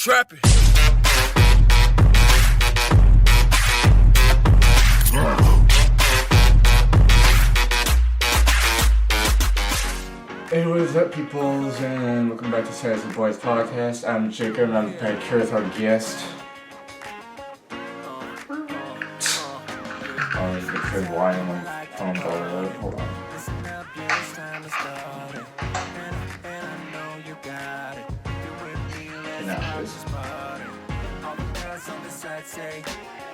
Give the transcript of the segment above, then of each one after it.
Trapping. Hey, what is up, peoples, and welcome back to Sarah's and Boys podcast. I'm Jacob, and I'm back here with our guest. Oh, it says why on my phone dollar. Hold on. Okay, now this.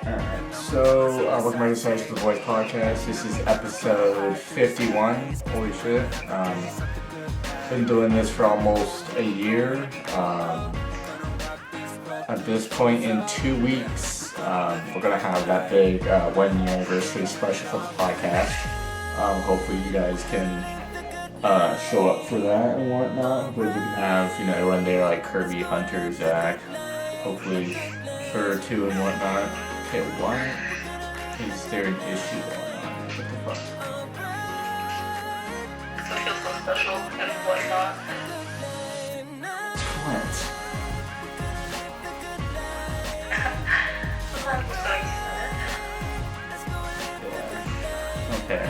Alright, so welcome back to Sarah's and Boys podcast. This is episode 51. Holy shit. Been doing this for almost a year. At this point, in 2 weeks, we're gonna have that big 1 year anniversary special for the podcast. Hopefully, you guys can show up for that and whatnot. Hopefully, we can have everyone there, like Kirby, Hunter, Zach. Hopefully, her too and whatnot. Okay, why is there an issue going on? What the fuck? Special and whatnot. What? I'm so used to it. Yeah. Okay.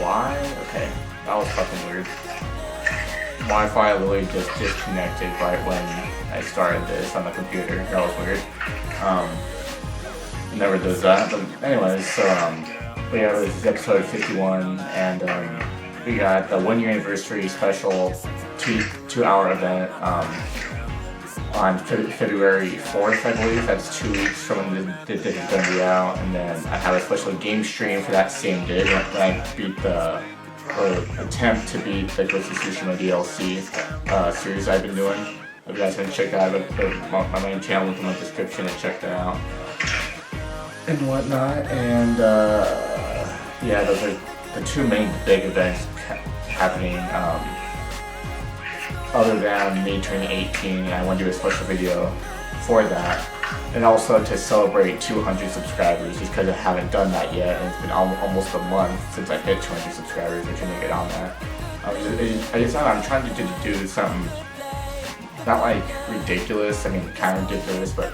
Why? Okay. That was fucking weird. Wi-Fi literally just disconnected right when I started this on the computer. That was weird. It never does that. But anyways, so but yeah, this is episode 51, and we got the 1 year anniversary special two-hour event on February 4th, I believe. That's 2 weeks from when this is going to be out. And then I have a special game stream for that same day when I beat or attempt to beat the Ghost of Tsushima DLC series I've been doing. If you guys can check that out, my main channel is in the description and check that out. And whatnot. And yeah, those are the two main big events happening. Other than me turning 18, I want to do a special video for that, and also to celebrate 200 subscribers, just because I haven't done that yet, and it's been almost a month since I hit 200 subscribers. I'm trying to get on that. I'm trying to do something not like ridiculous. I mean, kind of ridiculous, but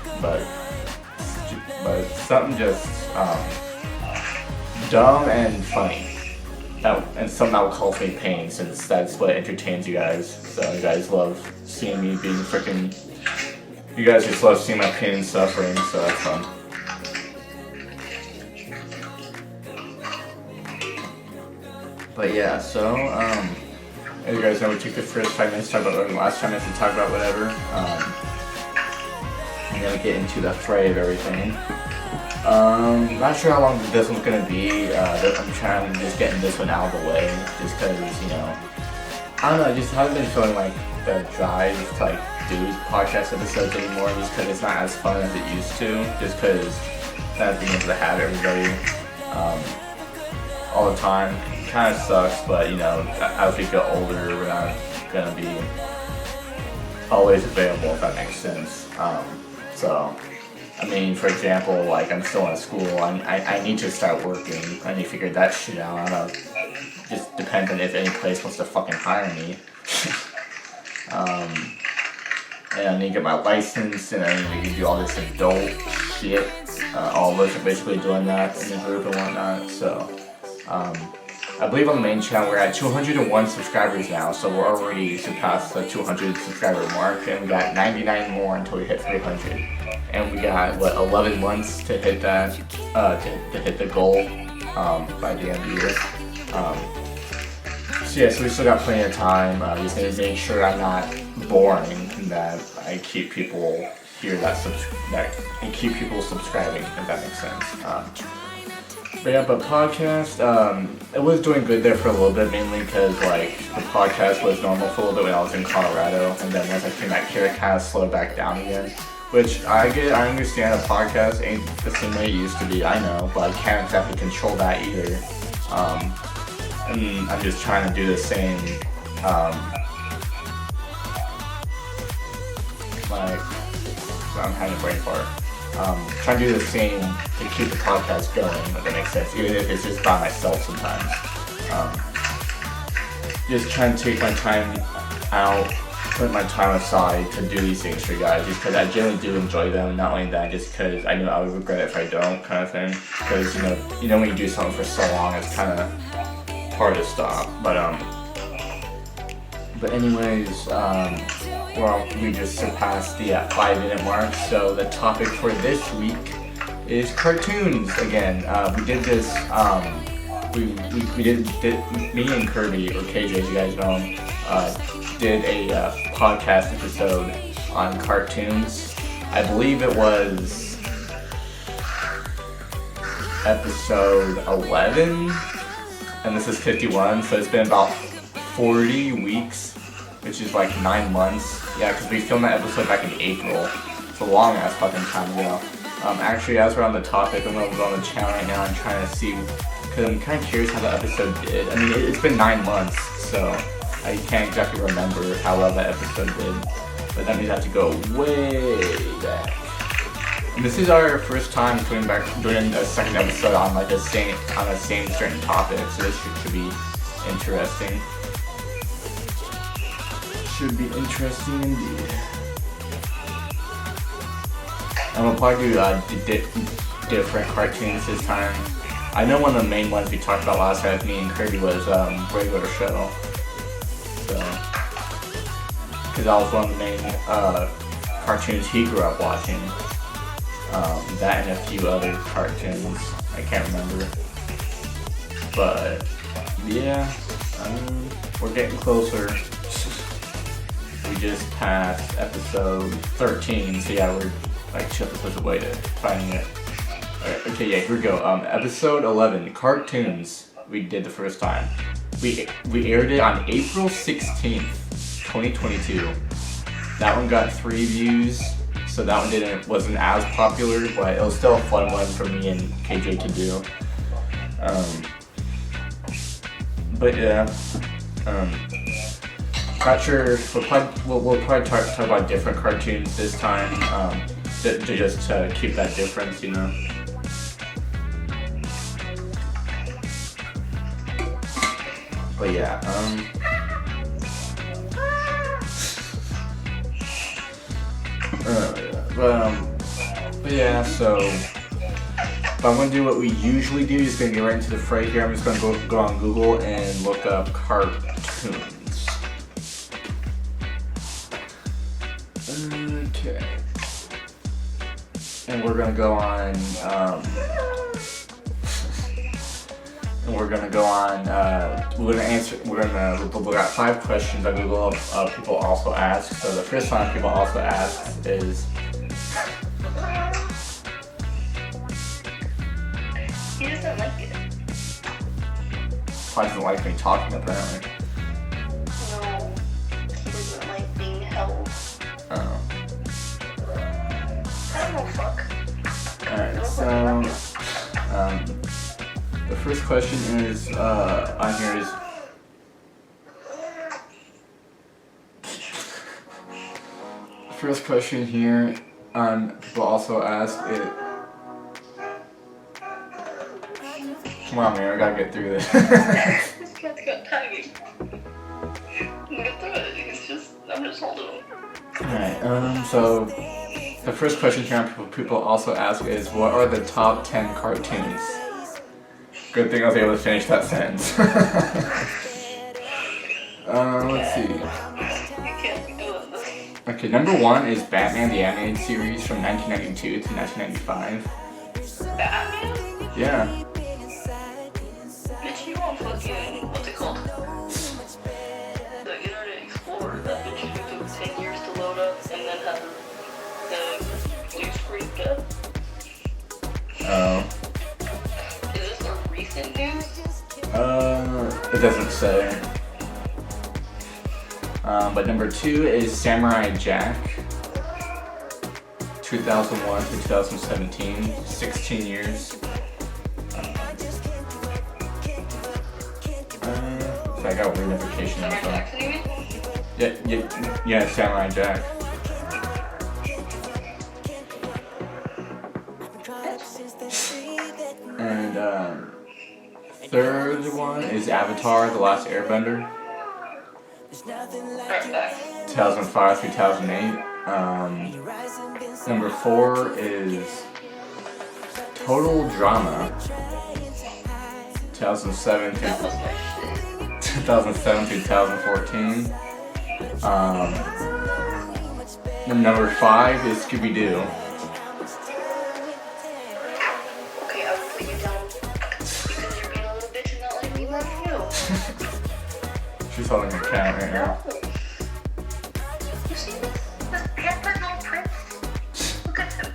something just dumb and funny. And something that will cause me pain, since that's what entertains you guys. So you guys love seeing me being freaking. You guys just love seeing my pain and suffering, so that's fun. But yeah, so as you guys know, we took the first 5 minutes to talk about whatever, the last 5 minutes to talk about whatever. I'm gonna get into the fray of everything. Not sure how long this one's gonna be. I'm trying to just get this one out of the way, just because, I don't know, I just haven't been feeling like the drive to do podcast episodes anymore, just because it's not as fun as it used to, just because not being able to have everybody all the time kind of sucks. But as we get older, we're not gonna be always available, if that makes sense. So I mean, for example, I'm still in school, I need to start working, I need to figure that shit out. I don't know, just depends on if any place wants to fucking hire me. And I need to get my license, and I need to do all this adult shit. All of us are basically doing that in the group and whatnot, so, I believe on the main channel we're at 201 subscribers now, so we're already surpassed the 200 subscriber mark, and we got 99 more until we hit 300. And we got 11 months to hit that, to hit the goal by the end of the year. So we still got plenty of time. Just need to make sure I'm not boring, and that I keep people here and keep people subscribing, if that makes sense. But podcast, it was doing good there for a little bit, mainly because the podcast was normal for a little bit when I was in Colorado, and then once I came back here, it kind of slowed back down again. Which I understand a podcast ain't the same way it used to be, I know, but I can't exactly control that either. And I'm just trying to do the same, I'm having a brain fart. Trying to do the same to keep the podcast going, if that makes sense, even if it's just by myself sometimes. Just trying to take my time out put my time aside to do these things for you guys, just because I generally do enjoy them. Not only that, just because I know I would regret it if I don't, kind of thing. Because you know when you do something for so long, it's kind of hard to stop. But anyways, well, we just surpassed the 5-minute mark. So the topic for this week is cartoons again. We did this. We did me and Kirby, or KJ, as you guys know him, did a podcast episode on cartoons. I believe it was episode 11, and this is 51, so it's been about 40 weeks, which is like 9 months. Yeah, because we filmed that episode back in April. It's a long ass fucking time ago. Actually, as we're on the topic, I'm gonna go on the channel right now and trying to see, because I'm kind of curious how the episode did. I mean, it's been 9 months, so I can't exactly remember how well that episode did. But that means I have to go way back. And this is our first time coming back doing a second episode on like the same certain topic, so this should be interesting. Should be interesting indeed. And we'll probably do different cartoons this time. I know one of the main ones we talked about last time with me and Kirby was Regular Show. So, because that was one of the main cartoons he grew up watching. That and a few other cartoons I can't remember. But yeah, we're getting closer. We just passed episode 13, so yeah, we're like 2 episodes away to finding it. Okay, yeah, here we go. Episode 11, cartoons. We did the first time. We aired it on April 16th, 2022. That one got 3 views, so that one wasn't as popular, but it was still a fun one for me and KJ to do. But yeah, not sure. We'll probably talk about different cartoons this time, to just keep that difference, you know. But yeah, but yeah, so I'm gonna do what we usually do. Just gonna get right into the fray here. I'm just gonna go on Google and look up cartoons. Okay, and we're gonna go on. We're we got 5 questions on Google people also ask. So the first one people also ask is, He doesn't like it. probably doesn't like me talking apparently. No, he doesn't like being held. Oh. I don't know, fuck. Alright, so the first question is on here is, first question here people also ask it. Come on, man, I gotta get through this. This cat's got tagging. Get through it. I'm just holding him. Alright, so the first question here people also ask is, what are the top 10 cartoons? Good thing I was able to finish that sentence. Let's see. You can't be doing this. Okay, number 1 is Batman the Animated Series from 1992 to 1995. Batman? Yeah. Bitch, you on fucking, what's it called? The Internet Explorer. That bitch took 10 years to load up and then had the new screen dead. Oh. Is this a recent news? It doesn't say. But number 2 is Samurai Jack, 2001 to 2017, 16 years. So I got weird notification on my phone. Jackson, you mean? Yeah, Samurai Jack. And third one is Avatar: The Last Airbender. Alright, back. 2005 through 2008. Number 4 is Total Drama. 2007 That through was my shit. 2007 through 2014. Number 5 is Scooby Doo. Okay, I will put you down because you're being a little bitch and not letting me love you. She's holding her cat right now. You see this? This pampered little prince? Look at him.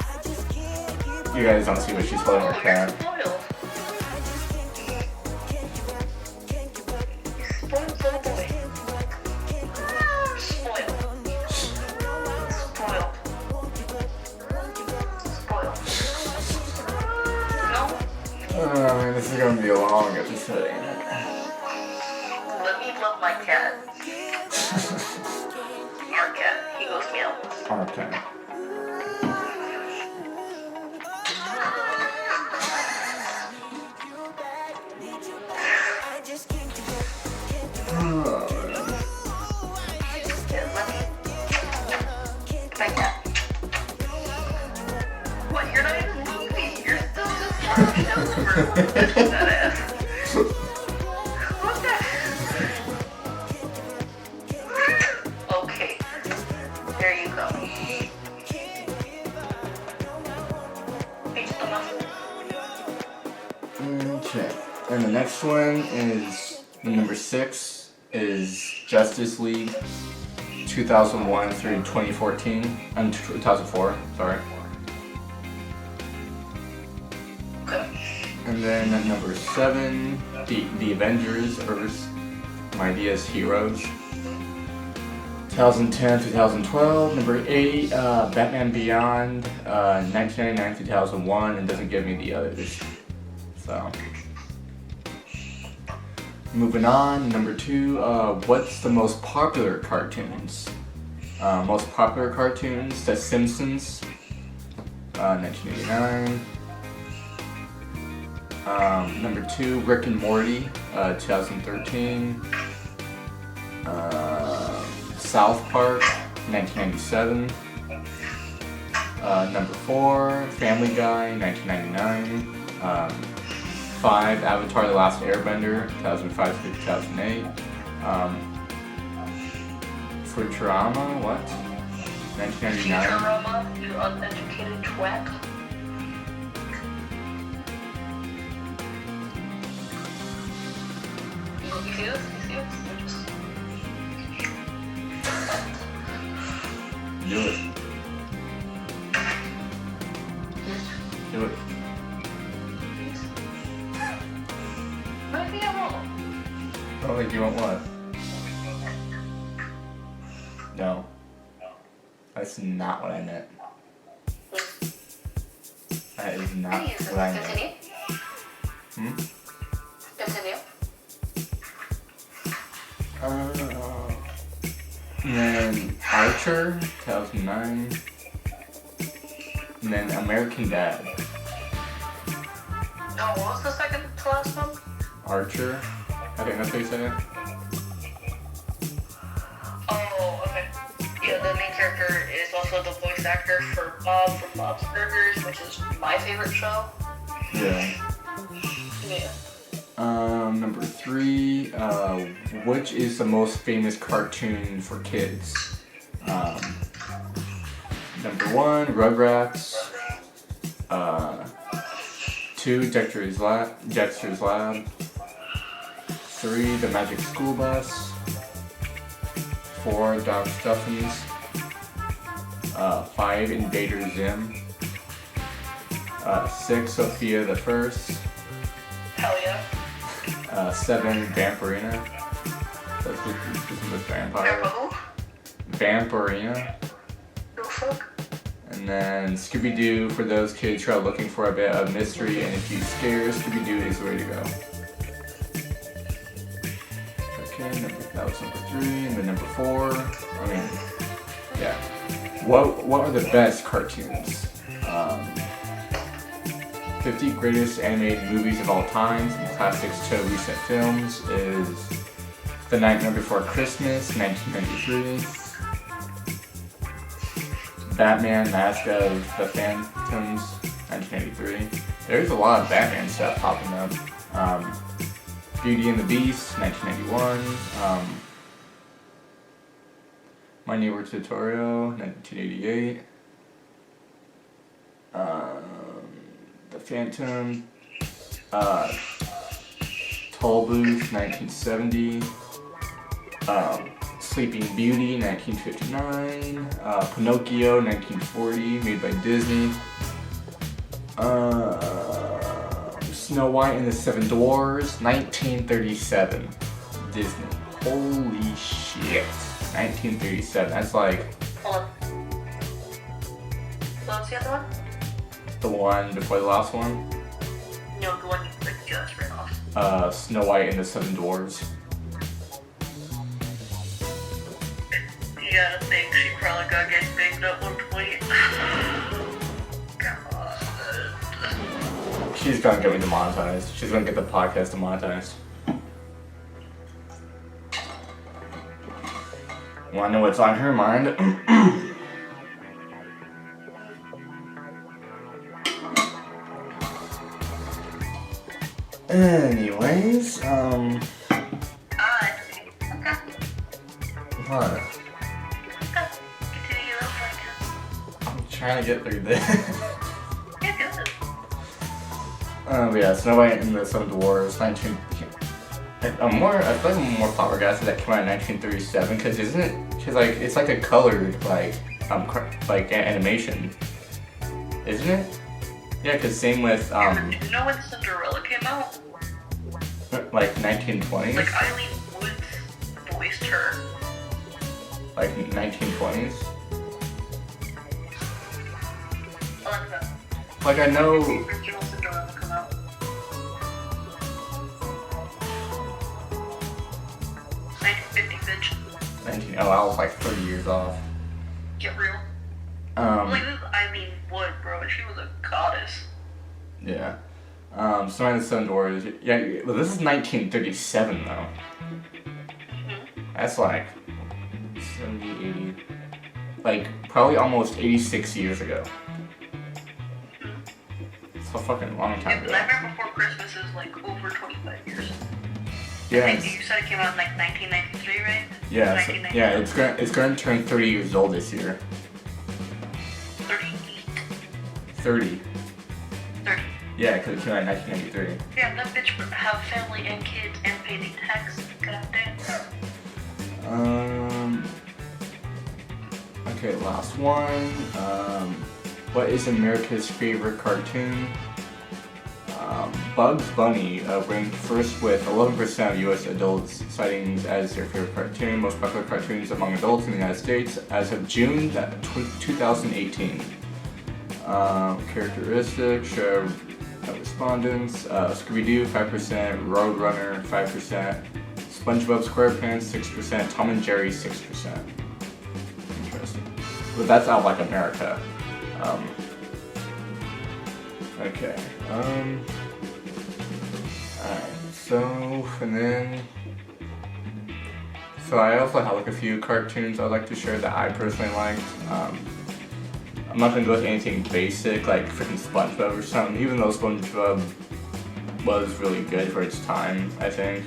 You guys don't see, but she's holding her Oh, cat. you're spoiled. You spoiled little boy. Spoiled. Spoiled. Spoiled. No? Oh man, this is gonna be a long episode, ain't it? Let me love my cat. Our cat. He goes meow. Okay. Yeah, let me. My cat. What? You're not even moving. You're still just talking over. That ass. What the? Okay. There you go. Hey, just enough. Okay. And the next one is number 6 is Justice League 2001 through 2014. 2004, sorry. Okay. And then at number 7, the Avengers Earth Mightiest Heroes. 2010 2012. Number 8, Batman Beyond, 1999 2001, and doesn't give me the others. So, moving on. Number 2, what's the most popular cartoons? Most popular cartoons: The Simpsons, 1989. Number 2, Rick and Morty, 2013. South Park, 1997. Number 4, Family Guy, 1999. 5, Avatar: The Last Airbender, 2005 to 2008. Futurama, what? 1999. Futurama, you uneducated twat. You see this? You see this? Do it. Do it. Maybe I won't. Oh, like you want what? No. That's not what I meant. That is not what I meant. Continue. Hmm? Continue. And then Archer, 2009. And then American Dad. Oh, what was the second to last one? Archer? I think that's how you say it. Oh, okay. Yeah, the main character is also the voice actor for Bob from Bob's Burgers, which is my favorite show. Yeah. Yeah. Number 3, which is the most famous cartoon for kids? Number 1, Rugrats. 2, Dexter's Lab. 3, The Magic School Bus. 4, Doc Stuffins. 5, Invader Zim. 6, Sophia the First. Hell yeah. 7, Vampirina. That's this is the vampire. Who? Vampirina. No fuck? And then Scooby-Doo for those kids who are looking for a bit of mystery and a few scares. Scooby-Doo is the way to go. Okay, that was number 3. And then number 4. Yeah. What are the best cartoons? 50 greatest animated movies of all time, from classics to recent films, is The Nightmare Before Christmas, 1993. Batman, Mask of the Phantoms, 1983. There's a lot of Batman stuff popping up. Beauty and the Beast, 1991. My Neighbor Totoro, 1988. The Phantom. Toll Booth, 1970. Sleeping Beauty, 1959. Pinocchio, 1940, made by Disney. Snow White and the Seven Dwarfs, 1937. Disney. Holy shit. 1937. That's like. Hold on. What was the other one? The one before the last one. No, the one you just read off. Snow White and the Seven Dwarfs. You gotta think she probably got getting banged up 120. God. She's gonna get me demonetized. She's gonna get the podcast demonetized. Wanna know what's on her mind? Anyways, Okay. what? Okay. Continue your life. I'm trying to get through this. Yeah, good. But yeah, Snow White and the Seven Dwarfs, 19. I feel like I'm more popular guys that came out in 1937, because isn't it? Cause like it's like a colored like animation, isn't it? Yeah, cause same with Do you know when Cinderella came out? like 1920s. Like Eileen Woods voiced her. Like 1920s. Like I know. The original Cinderella come out. 1950, bitch. 19. Oh, I was like 30 years off. Get real. Like this is Eileen Wood, bro, and she was a goddess. Yeah. Snow White and the Seven Dwarfs. Yeah, well, this is 1937 though. That's like 70, 80, like probably almost 86 years ago. It's a fucking long time ago. Nightmare Before Christmas is like over 25 years. Yeah. I think you said it came out in like 1993, right? Yeah. So, yeah. It's going to turn 30 years old this year. 30. 30. Yeah, because it came out in 1993. Yeah, that bitch have family and kids and pay the tax. Goddamn. Okay, last one. What is America's favorite cartoon? Bugs Bunny ranked first with 11% of U.S. adults citing as their favorite cartoon, most popular cartoons among adults in the United States as of June 2018. Characteristics, respondents, Scooby-Doo 5%, Roadrunner 5%, SpongeBob SquarePants 6%, Tom and Jerry 6%. Interesting. But that's out like America. Okay. Alright, so, and then... So I also have like a few cartoons I'd like to share that I personally liked. I'm not gonna go with anything basic like freaking SpongeBob or something, even though SpongeBob was really good for its time, I think.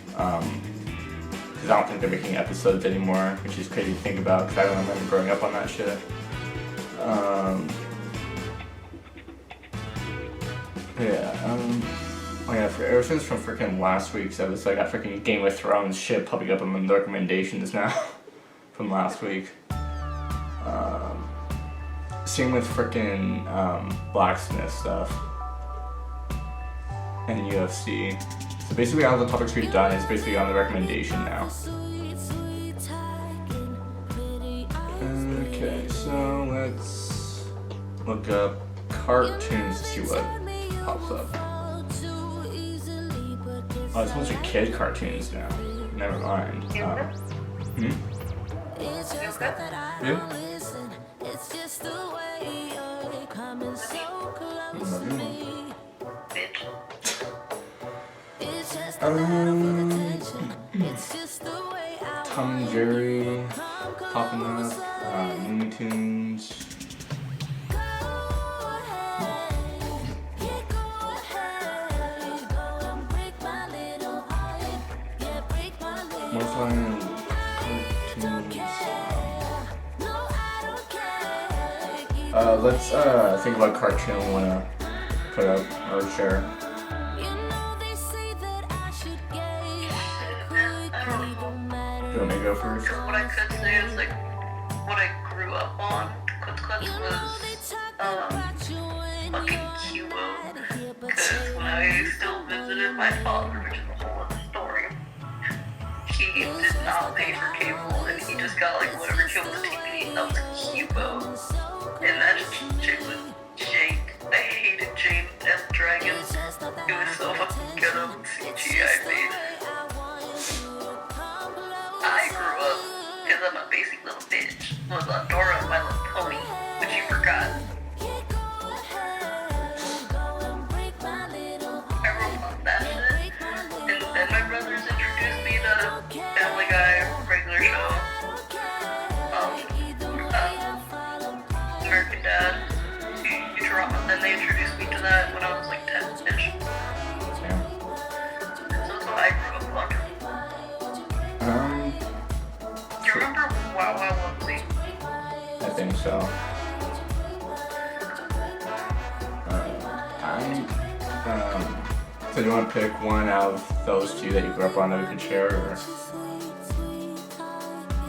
Because I don't think they're making episodes anymore, which is crazy to think about because I don't remember growing up on that shit. Oh yeah, ever since from freaking last week's episode, I got freaking Game of Thrones shit popping up in the recommendations now from last week. Same with freaking blacksmith stuff and UFC. So basically all the topics we've done is basically on the recommendation now. Okay, so let's look up cartoons to see what pops up. Oh, it's mostly kid cartoons now. Never mind. Yeah? Tom and Jerry popping up. Looney Tunes. More fun cartoons. Let's think about a cartoon we wanna put up or share. You want me to go first? What I could say is like what I grew up on. Clutch was fucking Cubo. Because when I still visited my father, which is a whole other story, he did not pay for cable and he just got like whatever killed the TV. That was Cubo. And that chick was Jake. I hated Jane and Dragon. It was so fucking ghetto CGI based. I grew up, because I'm a basic little bitch, was on Dora and My Little Pony, which you forgot. I grew up on that shit, and then my brothers introduced me to Family Guy, regular show, American Dad, Futurama, then they introduced me to that when I was like 10-ish. Yeah. So that's what I grew up on. Do you remember Wow Wow Wumpsy? I think so. So do you want to pick one out of those two that you grew up on that we could share, or?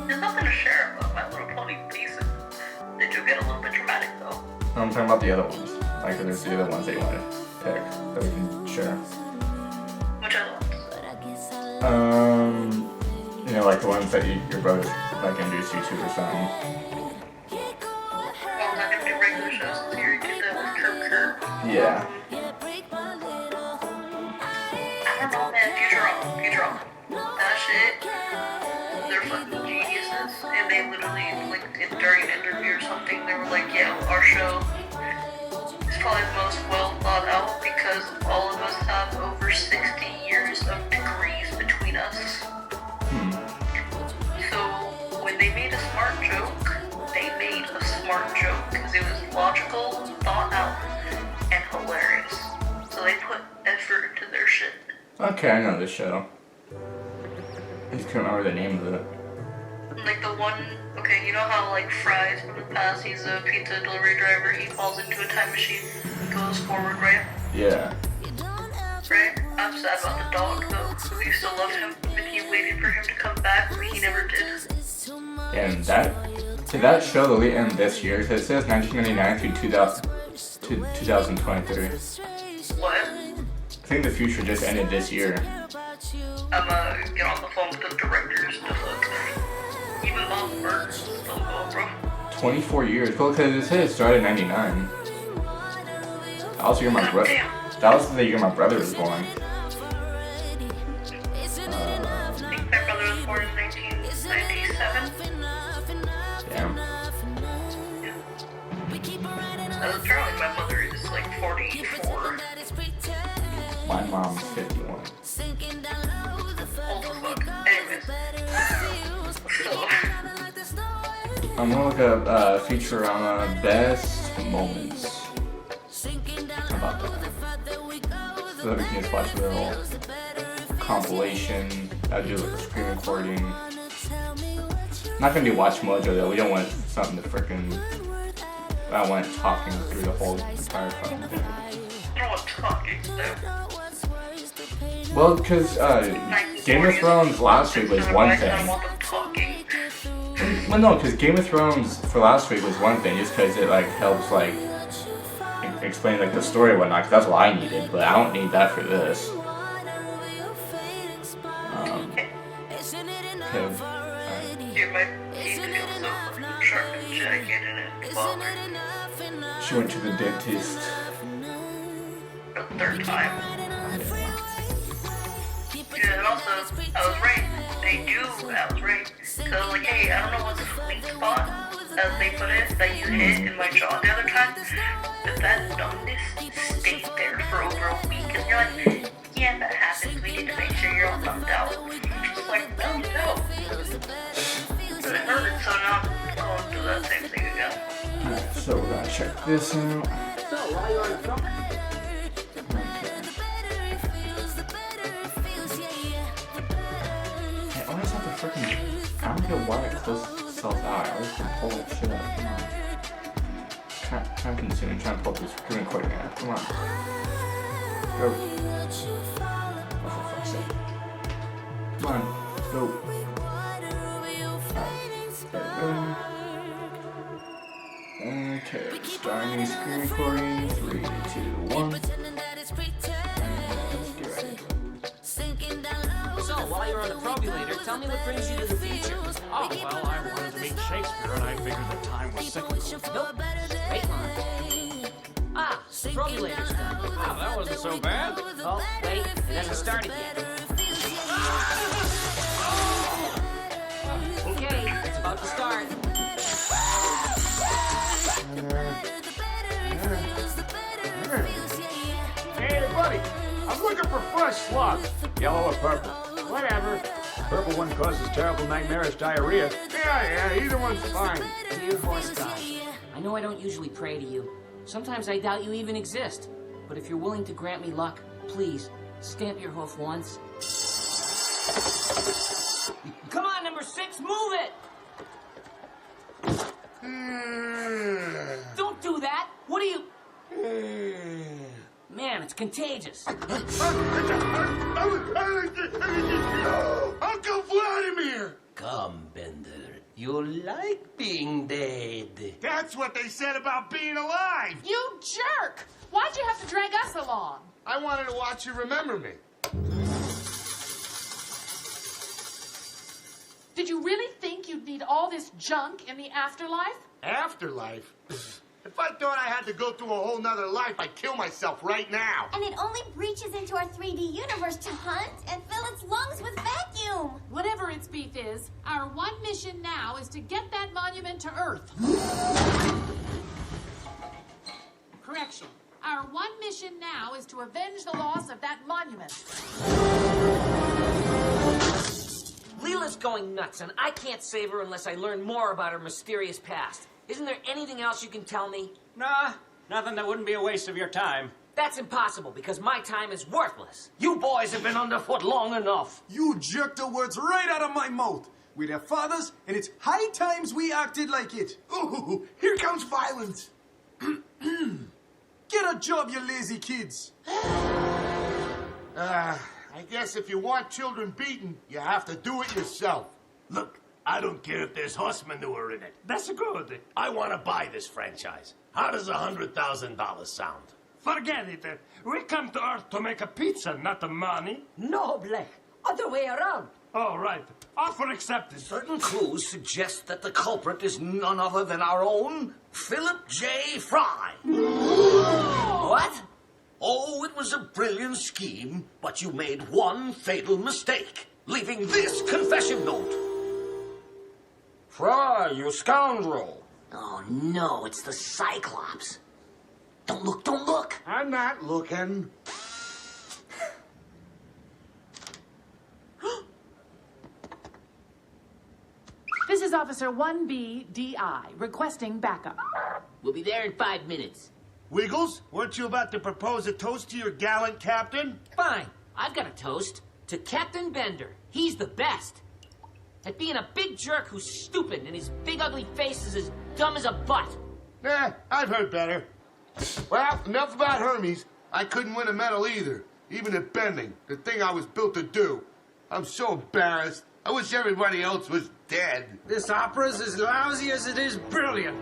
There's nothing to share about My Little Pony pieces. They do get a little bit dramatic though. I'm talking about the other ones. Like, there's the other ones that you want to pick that we can share. Which other ones? You know, like the ones that your brothers like introduced you to or something. Well, I'm not gonna do regular shows since you already did that with Curb. Yeah. I don't know, man. Futurama. That shit. They're fucking geniuses, and they literally, like, during an interview or something, they were like, yeah, our show is probably the most well thought out because all of us have over 60 years of degrees between us. So when they made a smart joke, they made a smart joke because it was logical, thought out, and hilarious. So they put effort into their shit. Okay, I know this show. I just couldn't remember the name of it. Like the one, okay, you know how like Fries from the past, he's a pizza delivery driver, he falls into a time machine, goes forward, right? Yeah. Right? I'm sad about the dog though. We still loved him, and he waited for him to come back, but he never did. And that show will end this year. So it says 1999 through 2023. What? I think the future just ended this year. I'm gonna get on the phone with the directors to look. Even Bob Burns still go, bro. 24 years. Well, because it says it started in 99. That was the year my brother. Damn. That was the year my brother was born. I think my brother was born in 1997. Yeah. Apparently my mother is like 44. My mom's 51. Old as fuck. Anyways. So, I'm gonna look up Futurama best moments. How about that? So that we can just watch a little compilation. I'll do like a screen recording. Not gonna do Watch Mojo though. We don't want something to freaking. I don't want it talking through the whole entire fucking thing. I don't want talking though. Well, because Game of Thrones last week was one I thing. want them talking. Well, no, because Game of Thrones for last week was one thing, just because it like helps like explain like the story and whatnot. Cause that's what I needed, but I don't need that for this. Dude, my teeth feel so fucking sharp and jagged and it bothered She went to the dentist. for the third time. Yeah, and also, I was right. I was right. So I was like, hey, I don't know what the sweet spot, as they put it, that you hit in my jaw the other time, but that numbness stayed there for over a week, and you're like, Yeah, if that happens, we need to make sure you're all thumbed out. Just like thumbed out. Because it hurt, so now I'm going through that same thing again. Alright, so we're gonna check this out. So, while you're on the phone, I always have to freaking. I don't get why it closes itself out. I always can pull that shit up. Come on. Time consuming. Trying to pull this screen recording out. Come on. Go. Oh, for fuck's sake. Come on. Go. Alright. Okay. Starting screen recording. 3, 2, 1. Let's get ready. so while you're on the probulator, tell me what brings you to the future. Oh, well, I wanted to meet Shakespeare, and I figured the time was cyclical. Nope. Straight line. Ah, the probulator's done. Oh, that wasn't so bad. Oh, wait, it hasn't started yet. Okay, it's about to start. Hey, buddy, I'm looking for fresh slugs. Yellow or purple? Whatever. Purple one causes terrible nightmarish diarrhea. Yeah, either one's fine. Dear horse god, I know I don't usually pray to you. Sometimes I doubt you even exist. But if you're willing to grant me luck, please, stamp your hoof once. Come on, number 6, move it! Don't do that! What are you... Man, it's contagious. Uncle Vladimir! Come, Bender. You like being dead. That's what they said about being alive! You jerk! Why'd you have to drag us along? I wanted to watch you remember me. Did you really think you'd need all this junk in the afterlife? Afterlife? If I thought I had to go through a whole nother life, I'd kill myself right now. And it only reaches into our 3D universe to hunt and fill its lungs with vacuum. Whatever its beef is, our one mission now is to get that monument to Earth. Correction. Our one mission now is to avenge the loss of that monument. Leela's going nuts, and I can't save her unless I learn more about her mysterious past. Isn't there anything else you can tell me? Nah, nothing that wouldn't be a waste of your time. That's impossible, because my time is worthless. You boys have been underfoot long enough. You jerked the words right out of my mouth. We're their fathers, and it's high times we acted like it. Ooh, here comes violence. Get a job, you lazy kids. I guess if you want children beaten, you have to do it yourself. Look, I don't care if there's horse manure in it. That's good. I want to buy this franchise. How does $100,000 sound? Forget it. We come to Earth to make a pizza, not the money. No, Blech. Other way around. All right. Offer accepted. Certain clues suggest that the culprit is none other than our own Philip J. Fry. What? Oh, it was a brilliant scheme, but you made one fatal mistake, leaving this confession note. Fry, you scoundrel. Oh, no, it's the Cyclops. Don't look, don't look. I'm not looking. This is Officer 1B-DI, requesting backup. We'll be there in 5 minutes. Wiggles, weren't you about to propose a toast to your gallant captain? Fine. I've got a toast. To Captain Bender. He's the best. At being a big jerk who's stupid and his big ugly face is as dumb as a butt. I've heard better. Well, enough about Hermes. I couldn't win a medal either, even at bending, the thing I was built to do. I'm so embarrassed. I wish everybody else was dead. This opera's as lousy as it is brilliant.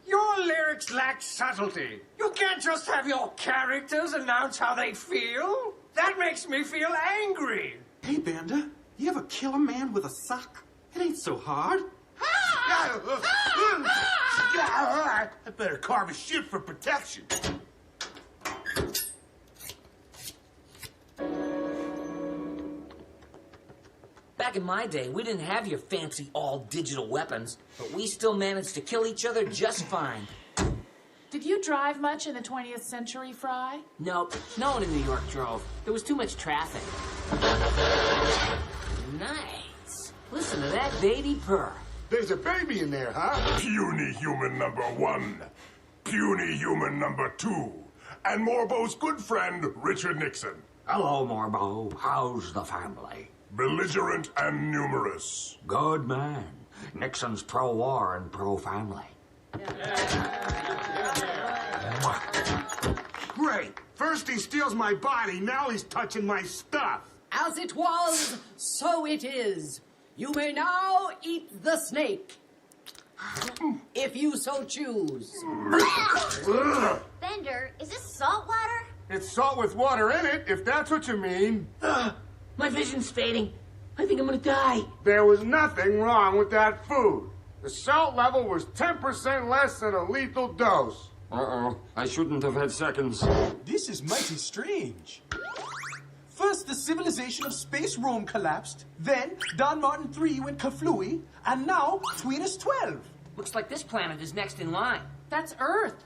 Your lyrics lack subtlety. You can't just have your characters announce how they feel. That makes me feel angry. Hey, Banda, you ever kill a man with a sock? It ain't so hard. I better carve a shit for protection. Back in my day, we didn't have your fancy all-digital weapons, but we still managed to kill each other just fine. Did you drive much in the 20th century, Fry? Nope, no one in New York drove. There was too much traffic. Nice. Listen to that baby purr. There's a baby in there, huh? Puny human number 1. Puny human number 2. And Morbo's good friend, Richard Nixon. Hello, Morbo. How's the family? Belligerent and numerous. Good man. Nixon's pro-war and pro-family. Great. First he steals my body, now he's touching my stuff. As it was, so it is. You may now eat the snake. If you so choose. Bender, is this salt water? It's salt with water in it, if that's what you mean. My vision's fading. I think I'm gonna die. There was nothing wrong with that food. The salt level was 10% less than a lethal dose. Uh-oh. I shouldn't have had seconds. This is mighty strange. First, the civilization of space Rome collapsed. Then, Don Martin 3 went kaflooey. And now, Tweenus 12. Looks like this planet is next in line. That's Earth.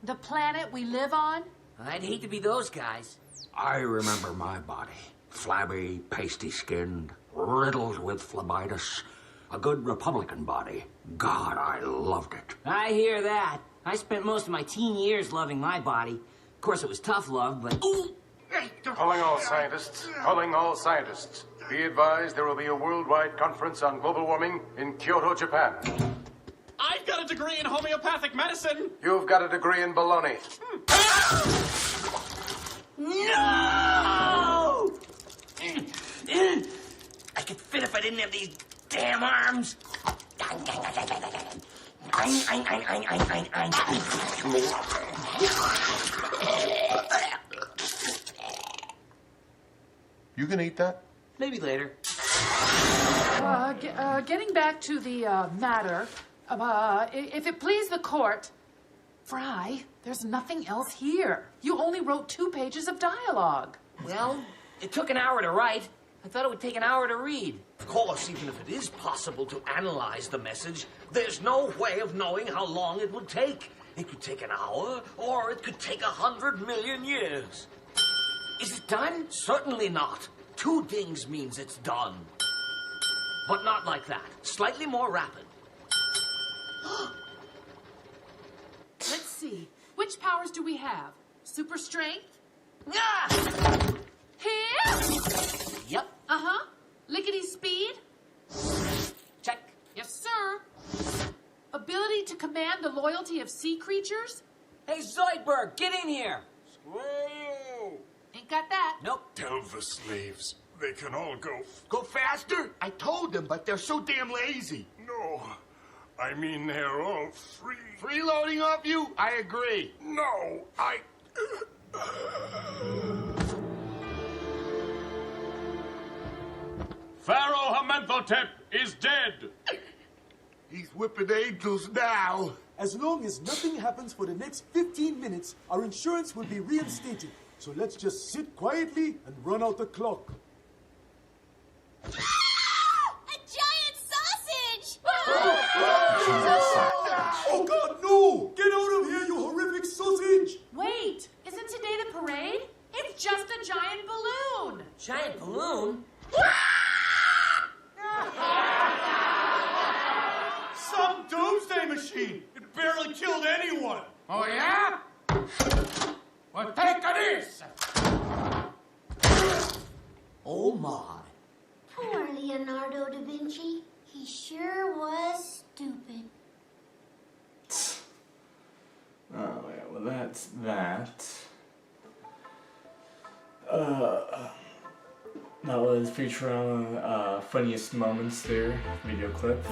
The planet we live on? I'd hate to be those guys. I remember my body. Flabby, pasty-skinned, riddled with phlebitis. A good Republican body. God, I loved it. I hear that. I spent most of my teen years loving my body. Of course, it was tough love, but... Ooh! Calling all scientists. Calling all scientists. Be advised there will be a worldwide conference on global warming in Kyoto, Japan. I've got a degree in homeopathic medicine. You've got a degree in baloney. No! I could fit if I didn't have these damn arms. You gonna eat that? Maybe later. Getting back to the matter, if it please the court, Fry, there's nothing else here. You only wrote 2 pages of dialogue. Well, it took an hour to write. I thought it would take an hour to read. Of course, even if it is possible to analyze the message, there's no way of knowing how long it would take. It could take an hour, or it could take 100 million years. Is it done? Certainly not. 2 dings means it's done. But not like that. Slightly more rapid. Let's see. Which powers do we have? Super strength? Ah! Here? Yep. Uh-huh. Lickety speed? Check. Yes, sir. Ability to command the loyalty of sea creatures? Hey, Zoidberg, get in here. Ain't got that. Nope. Tell the slaves they can all go. Go faster? I told them, but they're so damn lazy. No, I mean they're all free. Freeloading off you? I agree. No, I... Pharaoh Amenhotep is dead. He's whipping angels now. As long as nothing happens for the next 15 minutes, our insurance will be reinstated. So let's just sit quietly and run out the clock. A giant sausage! Oh, God, no! Get out of here, you horrific sausage! Wait, isn't today the parade? It's just a giant balloon. Giant balloon? Some doomsday machine. It barely killed anyone. Oh, yeah? Well, take this! Oh, my. Poor Leonardo da Vinci. He sure was stupid. Oh, yeah, well, that's that. That was Futurama funniest moments there, video clip.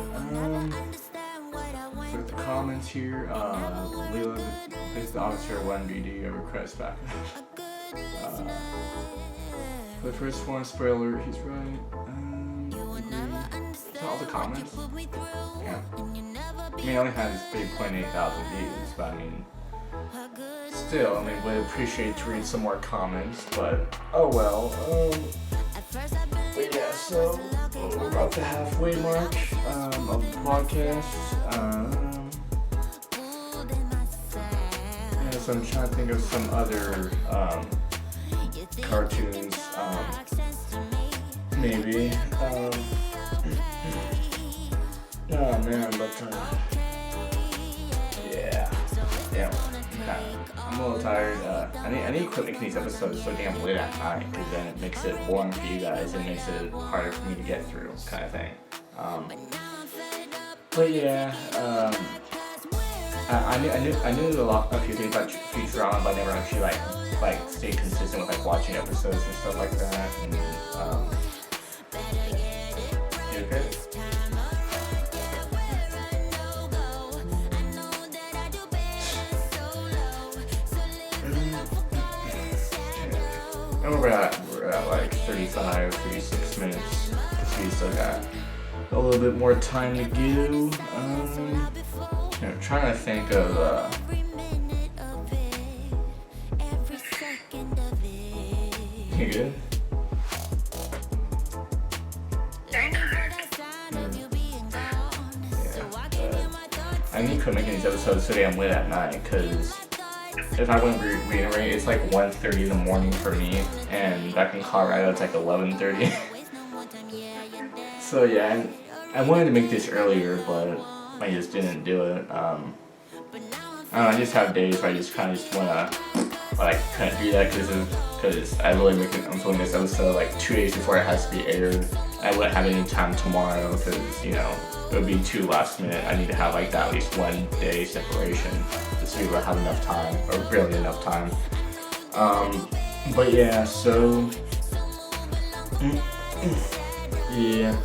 Look at the comments here. Leo is the officer 1BD over Crest back. For the first one, spoiler, he's right. Is that all the comments? Yeah. I mean, it only has 3,800 views, but I mean, still, I mean, would appreciate to read some more comments, but oh well. But yeah, so we're about the halfway mark of the podcast. so I'm trying to think of some other cartoons. Maybe. Oh man, but yeah. I'm a little tired. I need to quit making these episodes so damn late at night, because then it makes it boring for you guys and makes it harder for me to get through, kind of thing. But yeah, I knew a few things about Futurama, but I never actually like stayed consistent with like watching episodes and stuff like that. And you okay? And we're at like 35, 36 minutes. So we still got a little bit more time to go. I'm trying to think of you good? I need to quit making these episodes so damn late at night, because if I wouldn't reiterate, it's like 1:30 in the morning for me, and back in Colorado it's like 11:30. So yeah, I wanted to make this earlier, but I just didn't do it. I don't know, I just have days where I just kind of just wanna couldn't do that because I'm filming this episode like 2 days before it has to be aired. I wouldn't have any time tomorrow because it would be too last minute. I need to have like that at least 1 day separation just so we will have enough time, or barely enough time. But yeah, so yeah.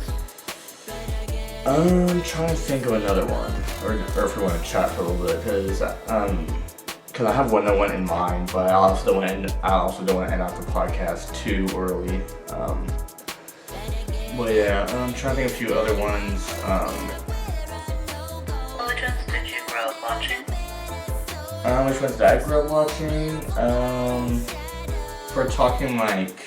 I'm trying to think of another one, or if we want to chat for a little bit, because I have one in mind, but I also don't want to end off the podcast too early. But yeah, I'm trying to think of a few other ones. Which ones did you grow up watching? Which ones did I grow up watching? If we're talking like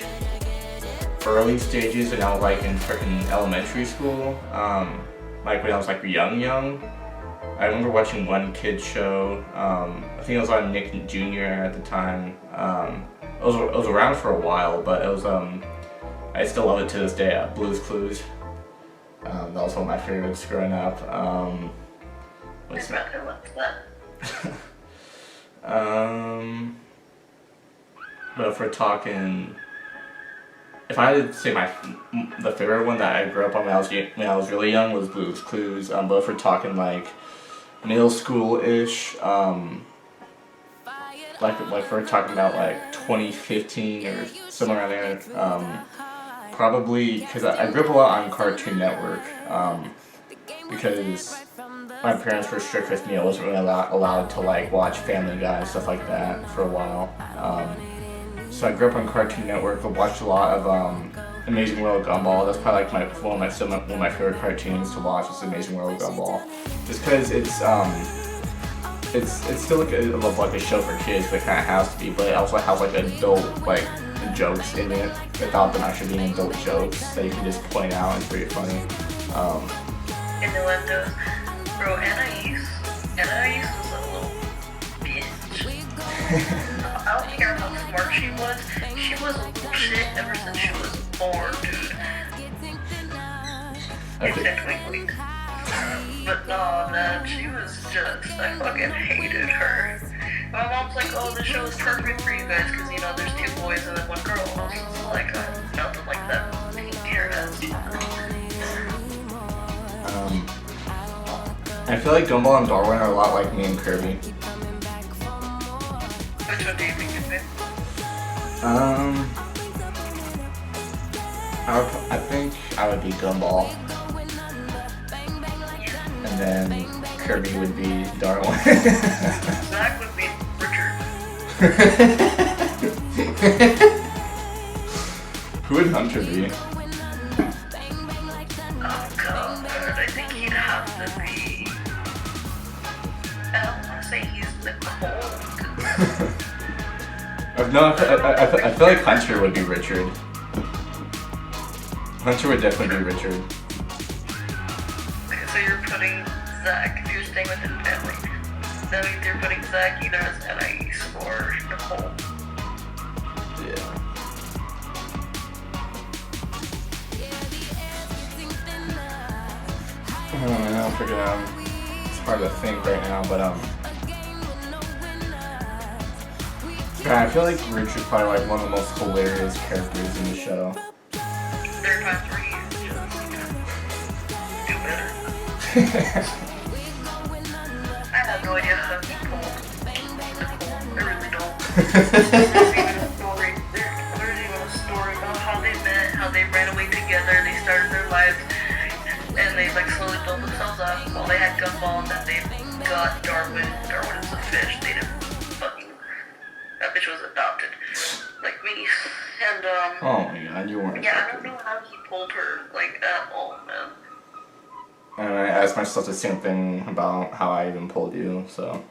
early stages, and I was like in freaking elementary school, like when I was like young. I remember watching one kid show. I think it was on Nick Jr. at the time. It was around for a while, but it was I still love it to this day. Blue's Clues. That was one of my favorites growing up. What's that? But if we're talking, if I had to say the favorite one that I grew up on when I was really young was Blue's Clues. But if we're talking like middle school-ish, like we're talking about like 2015 or somewhere around there, probably because I grew up a lot on Cartoon Network, because my parents were strict with me. I wasn't really allowed to like watch Family Guy and stuff like that for a while. So I grew up on Cartoon Network. I watched a lot of Amazing World of Gumball. That's probably like one of my favorite cartoons to watch. Is Amazing World of Gumball, just because it's still like a show for kids, but it kind of has to be. But it also has like adult jokes in it without them actually being adult jokes that you can just point out. It's pretty funny. Innuendos. Bro, Anais was a little bitch. I don't care how smart she was shit ever since she was born, dude. Except wink. But no, man, she was just, I fucking hated her. My mom's like, oh, this show is perfect for you guys, because, there's 2 boys and then 1 girl. And I was just like, nothing like that. Dear ass. I feel like Gumball and Darwin are a lot like me and Kirby. Which one do you think you'd be? I think I would be Gumball. And then Kirby would be Darwin. Zach would be Richard. Who would Hunter be? Oh god, I think he'd have to be... I don't want to say he's the cold. No, I feel like Hunter would be Richard. Hunter would definitely be Richard. Okay, so you're putting Zach, you're staying within family. They're either putting Zach either as Anais or Nicole. Yeah. I don't know, freaking, it's hard to think right now, but yeah, I feel like Rich is probably like one of the most hilarious characters in the show. There are times where you just do better. I have no idea how to pull Nicole. I really don't. There's even a story. There's even a story about how they met, how they ran away together, they started their lives, and they like slowly built themselves up while they had Gumball, and then they got Darwin. Darwin is a fish. They didn't fucking. That bitch was adopted, like me. And oh my god, you weren't. Yeah, I don't know how he pulled her like at all, man. And I asked myself the same thing about how I even pulled you, so.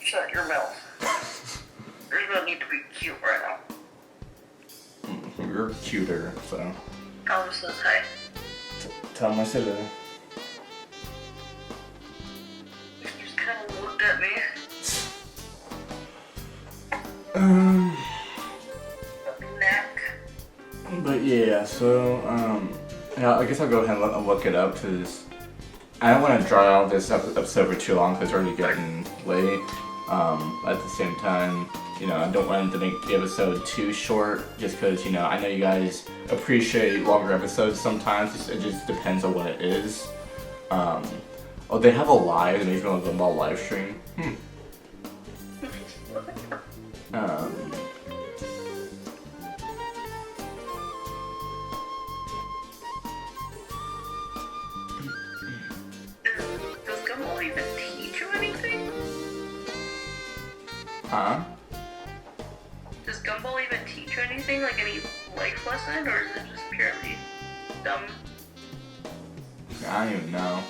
Shut your mouth. There's no need to be cute right now. You're cuter, so. I'll just say hi. Tell him I said that. You just kind of looked at me. But yeah, so, yeah, I guess I'll go ahead and look it up, because I don't want to draw out this episode for too long, because it's already getting late. At the same time, you know, I don't want to make the episode too short, just because, you know, I know you guys appreciate longer episodes sometimes. It just depends on what it is. Oh, they have a live, and they're going to Gumball live stream. Does Gumball even teach you anything? Huh? Does Gumball even teach you anything, like any life lesson, or is it just purely dumb? I don't even know.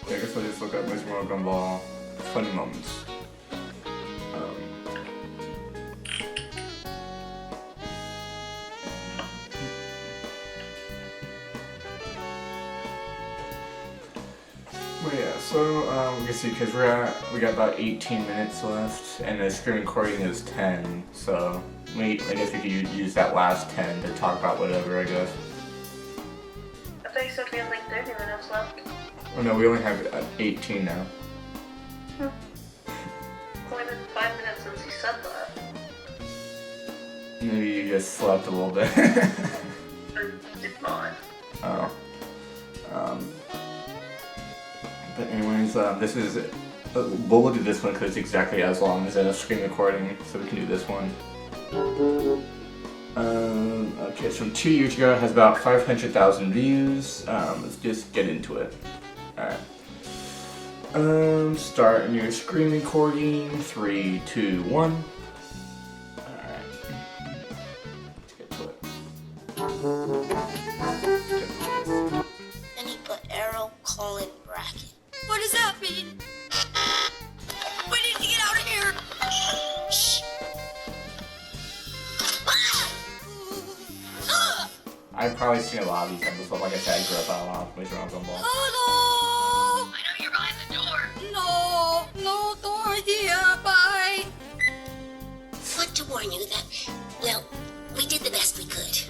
I guess I'll just look up Miss World Gumball funny moments. Well, yeah, so we can see, because we got about 18 minutes left, and the screen recording is 10, so I guess we could use that last 10 to talk about whatever, I guess. I thought you said we had like 30 minutes left. Oh no, we only have 18 now. It's only been 5 minutes since you said that. Maybe you just slept a little bit. Or did not. Oh. But anyways, this is, we'll do this one because it's exactly as long as a screen recording, so we can do this one. Okay, so 2 years ago, it has about 500,000 views. Let's just get into it. Alright. Start a new screen recording. 3, 2, 1. Then he put arrow, colon, bracket. What does that mean? We need to get out of here! Shh! I've probably seen a lot of these episodes, like I said, I grew up on a lot of Miss World Gumball. Hello! I know you're behind the door. No door here, bye. Want to warn you that, well, we did the best we could.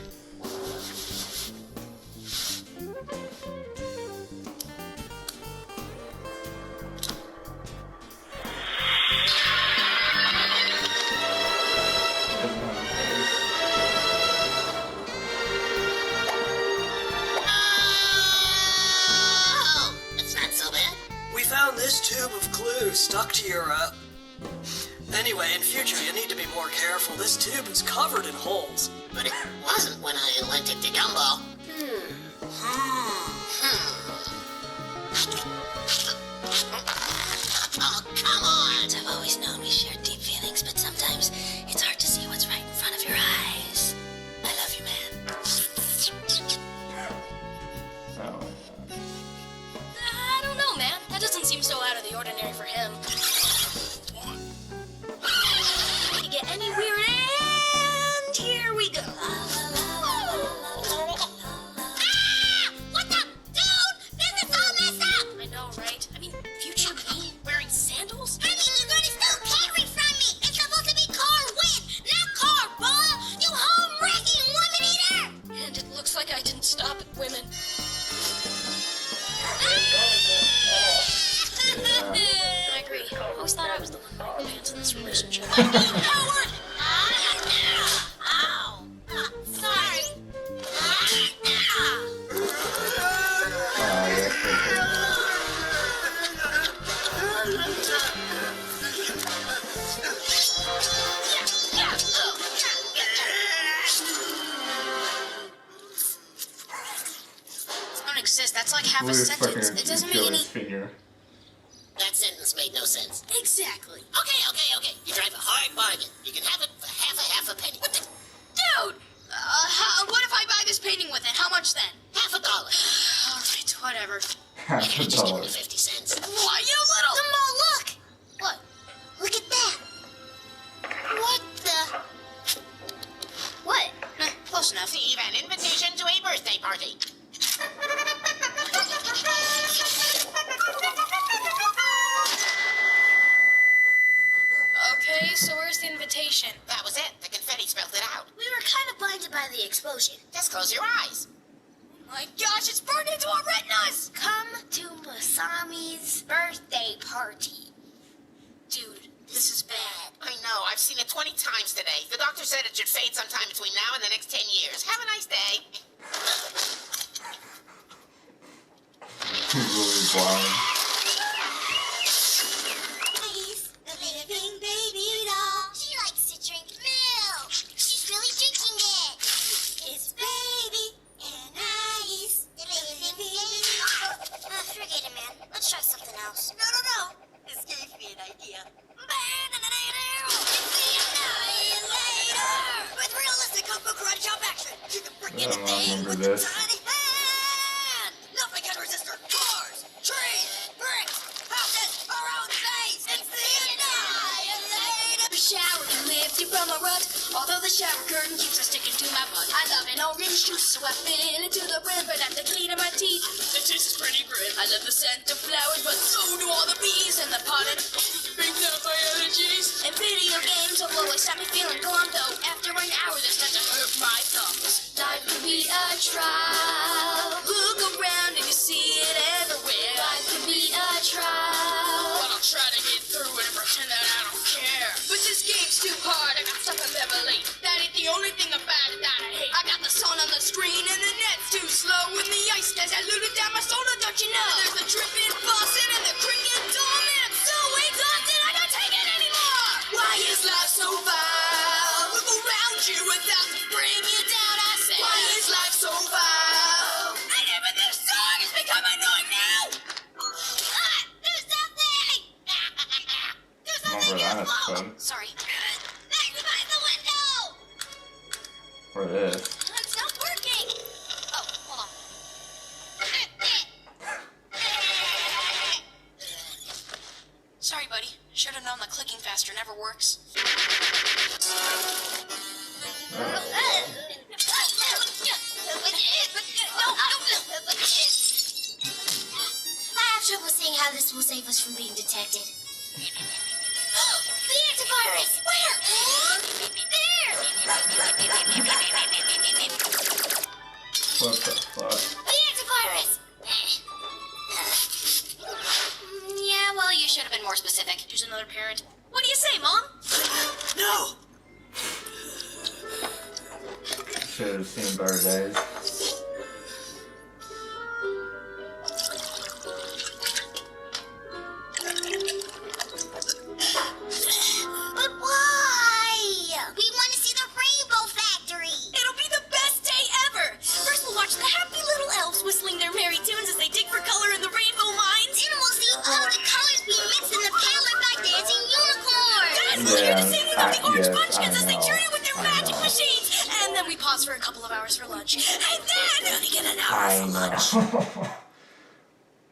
This tube of glue stuck to your, Anyway, in future, you need to be more careful. This tube is covered in holes. But it wasn't when I lent it to Gumball. Oh, come on! I've always known we shared deep feelings, but sometimes it's hard to see what's right in front of your eyes. I love you, man. I don't know, man. That doesn't seem so out of the ordinary for him. We get any weird, and here we go. coward! Ow! Sorry. Yeah, pretty cool. Don't exist. That's like half a Where's sentence. fucking It doesn't make kill any. his finger? That sentence made no sense. Exactly. Okay. You drive a hard bargain. You can have it for half a penny. What the? Dude! What if I buy this painting with it? How much then? $50. Alright, whatever. Half a dollar. 50 cents. Why, you little... Come on, look! What? Look at that. What the... What? Close enough. Receive an invitation to a birthday party. Okay, so where's the invitation? That was it. The confetti spelled it out. We were kind of blinded by the explosion. Just close your eyes. My gosh, it's burned into our retinas! Come to Masami's birthday party. Dude, this is bad. I know. I've seen it 20 times today. The doctor said it should fade sometime between now and the next 10 years. Have a nice day. He's really blind. She likes to drink milk. She's really drinking it. It's baby and ice. Forget it, man. Let's try something else. No. This gave me an idea. With realistic kung fu karate chop action, you can break anything with your tiny hand. Nothing can resist her. Cars, trees, bricks, houses, our own face. It's the Annihilator. Shower can lift you from a rut. Although the shower curtain keeps on sticking to my butt. I love an orange juice, so I fill it to the brim, but I have to clean up my teeth. The taste is pretty grim. I love the scent of flowers, but so do all the bees and the pollen. Brings out my allergies. And video games will always have me feeling calm, though after an hour they start to hurt my thumbs. Life can be a trial. Look around and you see it everywhere. Life can be a trial. But I'll try to get through it and pretend that I don't care. But this game's too hard. I got stuck on level 8. That ain't the only thing about it that I hate. I got the sun on the screen and the net's too slow. And the ice has diluted down my soda, don't you know? There's the dripping faucet and the cricket dome. And I'm so exhausted I can't take it anymore. Why is life so vile? Look around you without to bring you down, I say. Why is life so vile? And even this song has become annoying now. Do something! Do something useful! Sorry. Back behind the window! For this. It's not working! Oh, hold on. Sorry, buddy. Should have known the clicking faster never works. I have trouble seeing how this will save us from being detected. The antivirus! Where? There! What the fuck? The antivirus! Yeah, well, you should have been more specific. Here's another parent. What do you say, Mom? No! Should have seen better days. But why? We want to see the Rainbow Factory. It'll be the best day ever. First, we'll watch the happy little elves whistling their merry tunes as they dig for color in the rainbow mines. Then we'll see all the colors being mixed in the palette by dancing unicorns. Then we'll hear the singing of the orange munchkins as they journey with their magic machines. And then we pause for a couple of hours for lunch. And then we get an hour for lunch.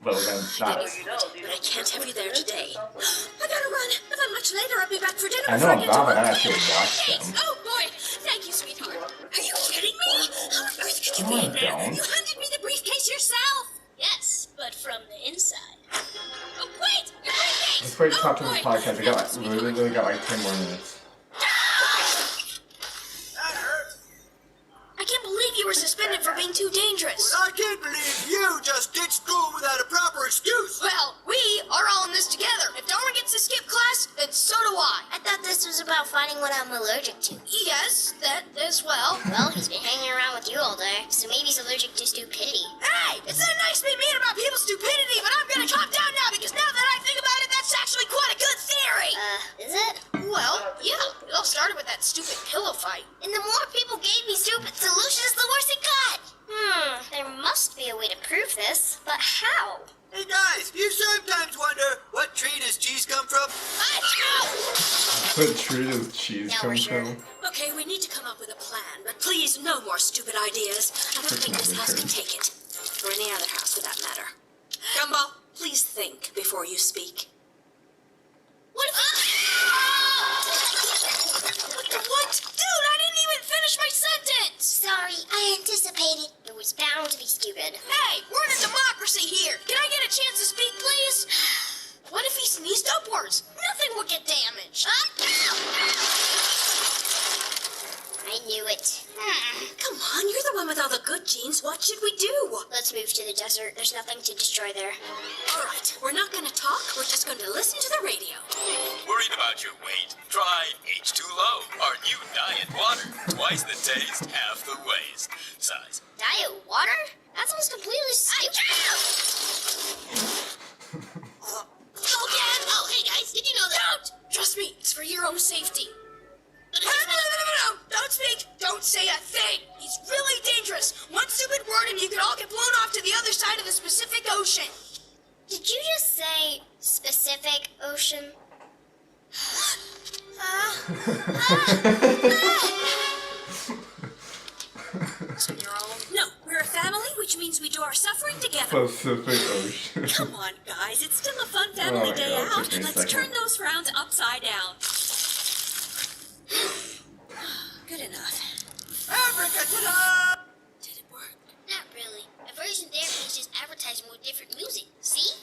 But then But I can't have you there today. I gotta run. If I'm much later, I'll be back for dinner. I know I'm not, but I actually watched them. Oh boy! Thank you, sweetheart. Are you kidding me? How on earth could you No, I be here? don't. You handed me the briefcase yourself. Yes, but from the inside. Oh wait! Your briefcase! Let's wait to talk to boy. this podcast. I got literally got like 10 more minutes. I can't believe you were suspended for being too dangerous. I can't believe you just ditched school without a proper excuse. Well, we are all in this together. If Darwin gets to skip class, then so do I. I thought this was about what I'm allergic to. Yes, that as well. Well, he's been hanging around with you all day, so maybe he's allergic to stupidity. Hey, it's not nice to be mean about people's stupidity, but I'm gonna calm down now because now that I think about it, that's actually quite a good theory. Is it? Well, yeah. It all started with that stupid pillow fight. And the more people gave me stupid solutions, the worse it got. There must be a way to prove this, but how? Hey guys, you sometimes wonder what tree does cheese come from? What tree does cheese come from? Okay, we need to come up with a plan, but please, no more stupid ideas. I don't think this house can take it. Or any other house, for that matter. Gumball, please think before you speak. What if What? Dude, I didn't even finish my sentence! Sorry, I anticipated. It was bound to be stupid. Hey, we're in a democracy here. Can I get a chance to speak, please? What if he sneezed upwards? Nothing would get damaged. I knew it. Come on, you're the one with all the good genes. What should we do? Let's move to the desert. There's nothing to destroy there. All right, we're not going to talk. We're just going to listen to the radio. Worried about your weight? Try H2O, our new diet water. Twice the taste, half the waste. Size. Diet water? That sounds completely stupid. Again? Oh, hey guys, did you know that? Don't! Trust me, it's for your own safety. No, don't speak. Don't say a thing. He's really dangerous. One stupid word and you could all get blown off to the other side of the Pacific Ocean. Did you just say Pacific Ocean? No, we're a family, which means we do our suffering together. Pacific Ocean. Come on, guys. It's still a fun family day out. Let's turn those frowns upside down. Good enough. Abracadabra! Did it work? Not really. A version there is just advertising with different music. See?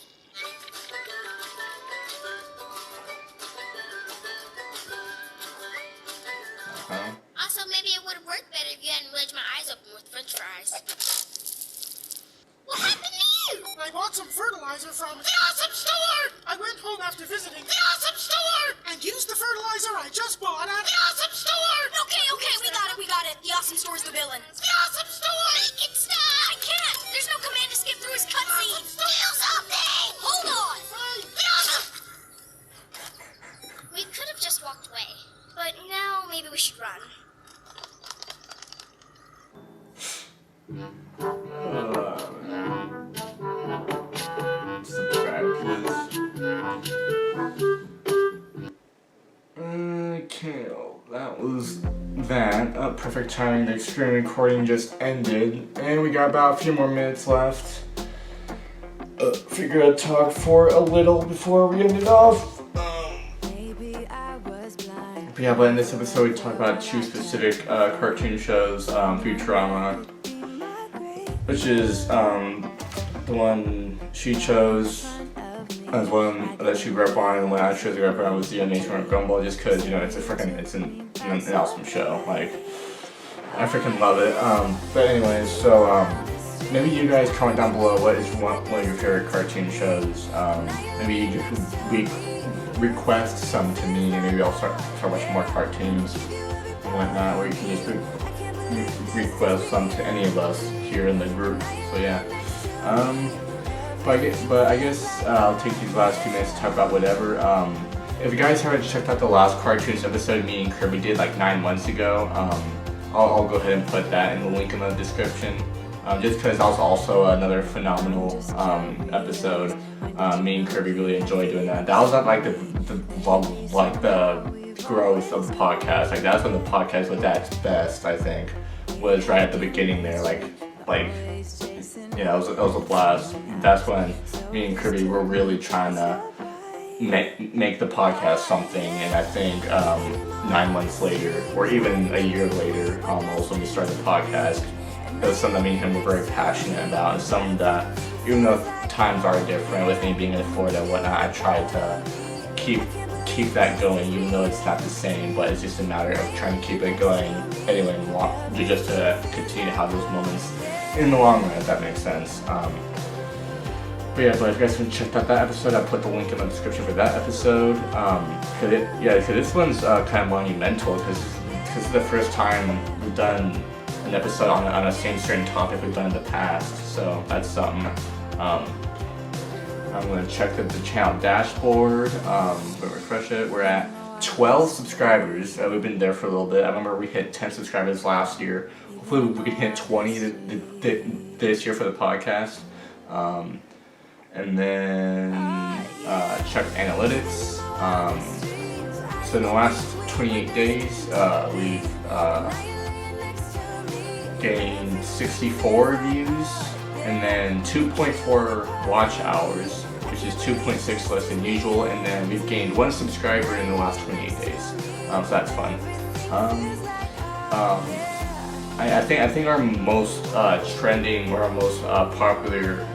Also, maybe it would have worked better if you hadn't wedged my eyes open with french fries. What happened to you? I bought some fertilizer from the awesome store! I went home after visiting the awesome store! And used the fertilizer I just bought at the awesome store! Okay, we got it. The awesome store's the villain. The awesome store! Make it stop! I can't! There's no command to skip through his cutscene. Do something! Hold on! The awesome... We could have just walked away. But now, maybe we should run. Okay, that was that. Perfect timing. The stream recording just ended, and we got about a few more minutes left. Figure I'd talk for a little before we end it off. Yeah, but in this episode we talk about two specific cartoon shows, Futurama, which is the one she chose as one that she grew up on, and the one I chose to grow up on was the animation of Gumball, just because, you know, it's an awesome show. Like, I freaking love it. But anyways, so maybe you guys comment down below what is one of your favorite cartoon shows. Maybe you could request some to me, and maybe I'll start watching more cartoons and whatnot, or you can just request some to any of us here in the group. So yeah. But I guess I'll take these last few minutes to talk about whatever. If you guys haven't checked out the last cartoons episode me and Kirby did like 9 months ago, I'll go ahead and put that in the link in the description. Just because that was also another phenomenal episode. Me and Kirby really enjoyed doing that. That was at like the growth of the podcast. Like that's when the podcast was at its best. I think was right at the beginning there. Like yeah, it was a blast. That's when me and Kirby were really trying to make the podcast something. And I think 9 months later, or even a year later, almost when we started the podcast, it was something that me and him were very passionate about, and something that, even though times are different with me being in Florida and whatnot, I tried to keep that going, even though it's not the same, but it's just a matter of trying to keep it going anyway, just to continue to have those moments in the long run, if that makes sense. But yeah, but if you guys haven't checked out that episode, I'll put the link in the description for that episode. Cause this one's kind of monumental because this is the first time we've done an episode on a same certain topic we've done in the past. So that's something. I'm gonna check the channel dashboard. We'll refresh it. We're at 12 subscribers. We've been there for a little bit. I remember we hit 10 subscribers last year. Hopefully we can hit 20 this year for the podcast. And then check analytics. So in the last 28 days, we've gained 64 views and then 2.4 watch hours, which is 2.6 less than usual. And then we've gained 1 subscriber in the last 28 days. So that's fun. I think our most trending or our most popular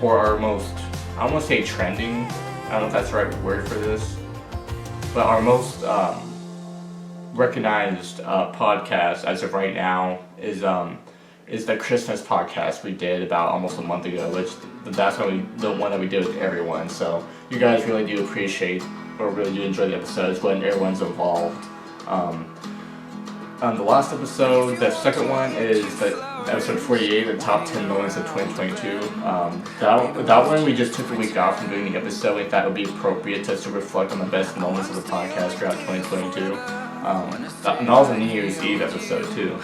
or our most, I don't want to say trending, I don't know if that's the right word for this, but our most recognized podcast as of right now is the Christmas podcast we did about almost a month ago, which that's the one that we did with everyone. So you guys really do appreciate or really do enjoy the episodes when everyone's involved. The last episode, the second one is episode 48, the top 10 moments of 2022. That one we just took a week off from doing the episode. We thought it would be appropriate to reflect on the best moments of the podcast throughout 2022. And that was a New Year's Eve episode too.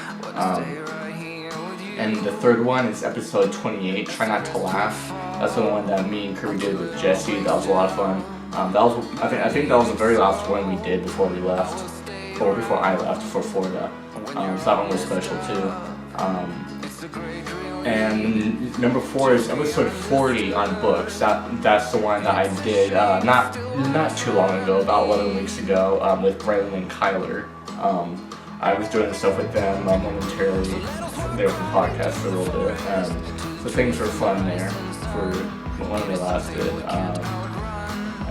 And the third one is episode 28, Try Not to Laugh. That's the one that me and Kirby did with Jesse. That was a lot of fun. I think that was the very last one we did before we left. Or before I left for Florida. So that one was special too. And number 4 is episode 40 on books. That's the one that I did not too long ago, about 11 weeks ago, with Braylen and Kyler. I was doing stuff with them momentarily there for the podcast for a little bit. So things were fun there for when they lasted.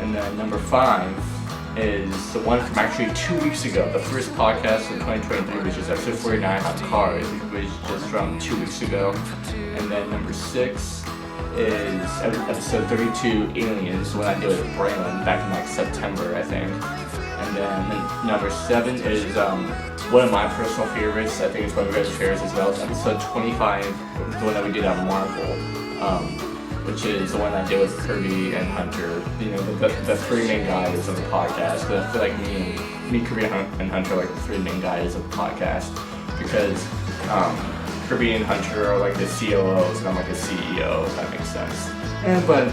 And then number 5 is the one from actually 2 weeks ago, the first podcast of 2023, which is episode 49 on cars, which is just from 2 weeks ago. And then number 6 is episode 32, Aliens, the one I did with Braylen back in like September, I think. And then number 7 is one of my personal favorites. I think it's one of your guys' favorites as well. It's episode 25, the one that we did on Marvel. Which is the one I did with Kirby and Hunter, you know, the 3 main guys of the podcast. But I feel like me, Kirby, and Hunter are like the 3 main guys of the podcast because Kirby and Hunter are like the COOs and I'm like the CEO, if that makes sense. But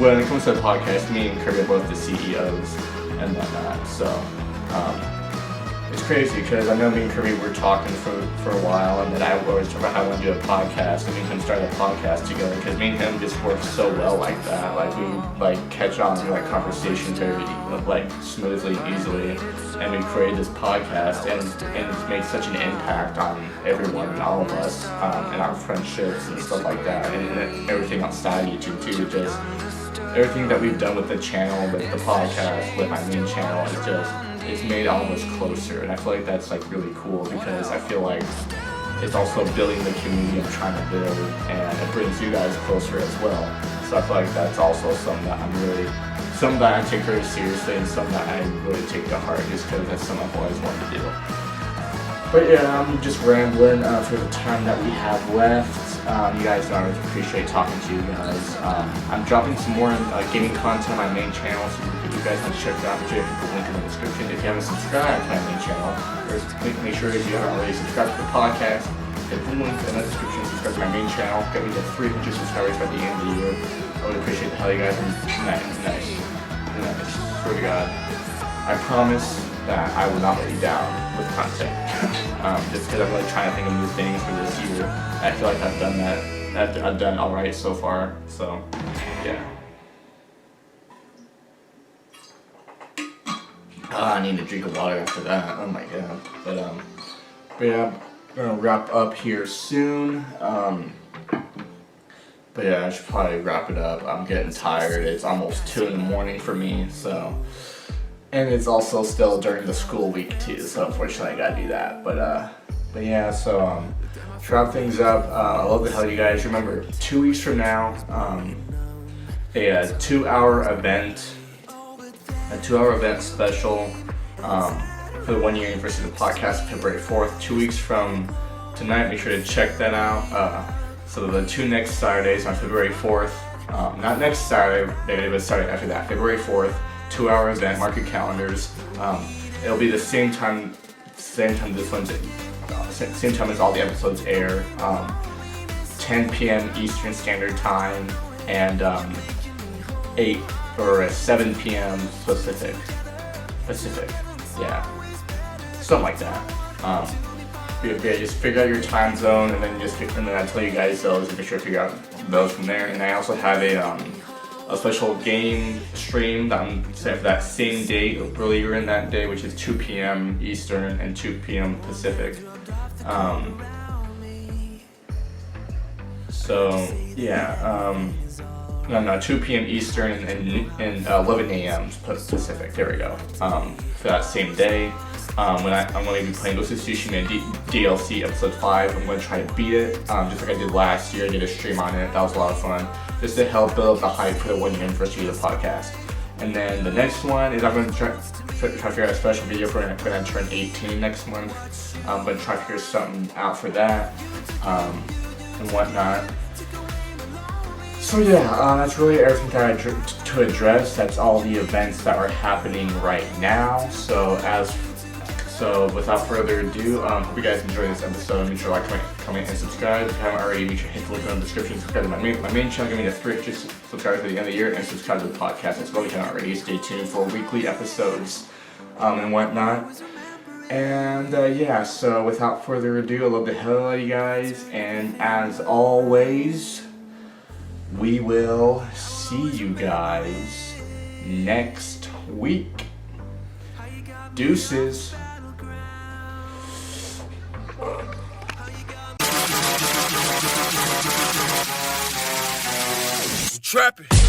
when it comes to the podcast, me and Kirby are both the CEOs and whatnot. So it's crazy because I know me and Kirby were talking for a while, and then I always talk about how I want to do a podcast, and me and him started a podcast together because me and him just work so well like that. Like we catch on to like conversations very like smoothly and easily, and we created this podcast, and it's made such an impact on everyone and all of us, and our friendships and stuff like that, and everything outside YouTube too. Just everything that we've done with the channel, with the podcast, with my main channel, it's made all of us closer, and I feel like that's like really cool because I feel like it's also building the community I'm trying to build, and it brings you guys closer as well. So I feel like that's also something that I take very seriously and something that I really take to heart just because that's something I've always wanted to do. But yeah, I'm just rambling for the time that we have left. You guys know I really appreciate talking to you guys. I'm dropping some more gaming content on my main channel, so if you guys want to check it out, I'll put the link in the description. If you haven't subscribed to my main channel, make sure if you haven't already subscribed to the podcast, hit the link in the description, subscribe to my main channel, get me to 300 subscribers by the end of the year. I would appreciate the hell you guys are nice. Swear to God. I promise that I will not let you down with content. Just because I'm really trying to think of new things for this year. I feel like I've done that. I've done alright so far. So, yeah. I need a drink of water after that. Oh my god. But yeah, I'm gonna wrap up here soon. But yeah, I should probably wrap it up. I'm getting tired. It's almost 2 in the morning for me, so. And it's also still during the school week too, so unfortunately I gotta do that. But But yeah, so to wrap things up, I love the hell you guys. Remember, 2 weeks from now, a 2-hour event, special for the 1 year anniversary of the podcast, February 4th. 2 weeks from tonight, make sure to check that out. So the 2 next Saturdays on February 4th, not next Saturday, but Saturday after that, February 4th, 2-hour event, mark your calendars. It'll be the same time this one's, same time as all the episodes air, 10 p.m. Eastern Standard Time, and 8 or 7 p.m. Pacific, yeah, something like that. Yeah, just figure out your time zone, and then I tell you guys those, and make sure to figure out those from there. And I also have a special game stream that I'm set for that same date, earlier in that day, which is 2 p.m. Eastern and 2 p.m. Pacific. So yeah, no, 2 p.m. Eastern and 11 a.m. Pacific. There we go. For that same day, I'm going to be playing Ghost of Tsushima DLC Episode 5. I'm going to try to beat it, just like I did last year. I did a stream on it. That was a lot of fun, just to help build up the hype for the 1 year anniversary of the podcast. And then the next one is I'm going to try to figure out a special video for when I turn 18 next month. I'm going to try to figure something out for that, and whatnot. So yeah, that's really everything that I to address. That's all the events that are happening right now. So without further ado, hope you guys enjoyed this episode. Make sure to like, comment, and subscribe. If you haven't already, make sure to hit the link in the description. Subscribe to my main channel. Give me the 300 subscribers by the end of the year, and subscribe to the podcast as well if you haven't already. Stay tuned for weekly episodes and whatnot. And yeah, so without further ado, I love the hell out of you guys. And as always, we will see you guys next week. Deuces. Trapping.